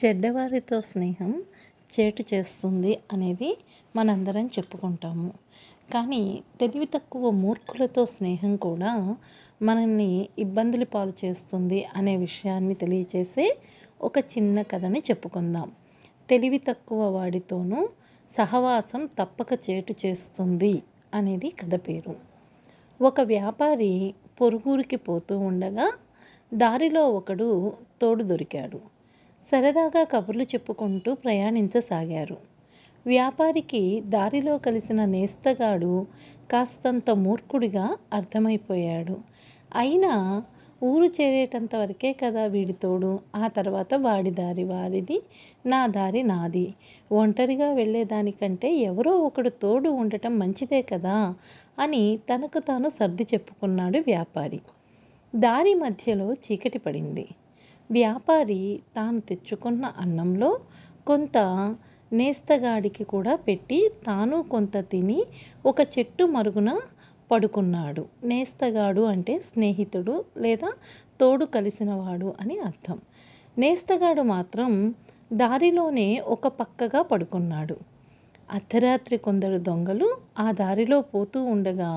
చెడ్డవారితో స్నేహం చేటు చేస్తుంది అనేది మనందరం చెప్పుకుంటాము. కానీ తెలివి తక్కువ మూర్ఖులతో స్నేహం కూడా మనల్ని ఇబ్బందుల పాలు చేస్తుంది అనే విషయాన్ని తెలియచేసే ఒక చిన్న కథని చెప్పుకుందాం. తెలివి తక్కువ వాడితోనూ సహవాసం తప్పక చేటు చేస్తుంది అనేది కథ పేరు. ఒక వ్యాపారి పొరుగురికి పోతూ ఉండగా దారిలో ఒకడు తోడు దొరికాడు. సరదాగా కబుర్లు చెప్పుకుంటూ ప్రయాణించసాగారు. వ్యాపారికి దారిలో కలిసిన నేస్తగాడు కాస్తంత మూర్ఖుడిగా అర్థమైపోయాడు. అయినా ఊరు చేరేటంత వరకే కదా వీడి తోడు, ఆ తర్వాత వాడి దారి వాడిది, నా దారి నాది. ఒంటరిగా వెళ్ళేదానికంటే ఎవరో ఒకడు తోడు ఉండటం మంచిదే కదా అని తనకు తాను సర్ది చెప్పుకున్నాడు వ్యాపారి. దారి మధ్యలో చీకటి పడింది. వ్యాపారి తాను తెచ్చుకున్న అన్నంలో కొంత నేస్తగాడికి కూడా పెట్టి తాను కొంత తిని ఒక చెట్టు మరుగున పడుకున్నాడు. నేస్తగాడు అంటే స్నేహితుడు లేదా తోడు కలిసినవాడు అని అర్థం. నేస్తగాడు మాత్రం దారిలోనే ఒక పక్కగా పడుకున్నాడు. అర్ధరాత్రి కొందరు దొంగలు ఆ దారిలో పోతూ ఉండగా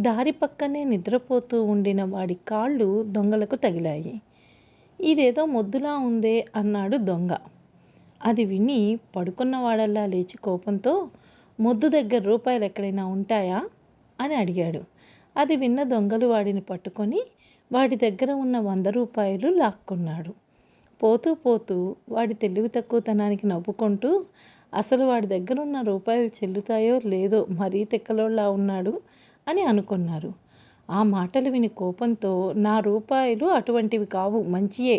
దారి పక్కనే నిద్రపోతూ ఉండిన వాడి కాళ్ళు దొంగలకు తగిలాయి. ఇదేదో మొద్దులా ఉందే అన్నాడు దొంగ. అది విని పడుకున్నవాడల్లా లేచి కోపంతో, మొద్దు దగ్గర రూపాయలు ఎక్కడైనా ఉంటాయా అని అడిగాడు. అది విన్న దొంగలు వాడిని పట్టుకొని వాడి దగ్గర ఉన్న 100 రూపాయలు లాక్కున్నాడు. పోతూ పోతూ వాడి తెలివి తక్కువతనానికి నవ్వుకుంటూ, అసలు వాడి దగ్గర ఉన్న రూపాయలు చెల్లుతాయో లేదో మరీ తిక్కలోళ్ళలా ఉన్నాడు అని అనుకున్నారు. ఆ మాటలు విని కోపంతో, నా రూపాయలు అటువంటివి కావు, మంచియే,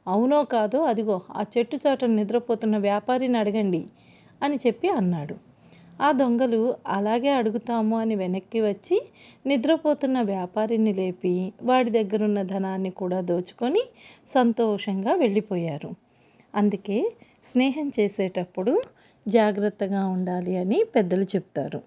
అవునో కాదో అదిగో ఆ చెట్టు చాటున నిద్రపోతున్న వ్యాపారిని అడగండి అని చెప్పి అన్నాడు. ఆ దొంగలు అలాగే అడుగుతాము అని వెనక్కి వచ్చి నిద్రపోతున్న వ్యాపారిని లేపి వాడి దగ్గరున్న ధనాన్ని కూడా దోచుకొని సంతోషంగా వెళ్ళిపోయారు. అందుకే స్నేహం చేసేటప్పుడు జాగ్రత్తగా ఉండాలి అని పెద్దలు చెప్తారు.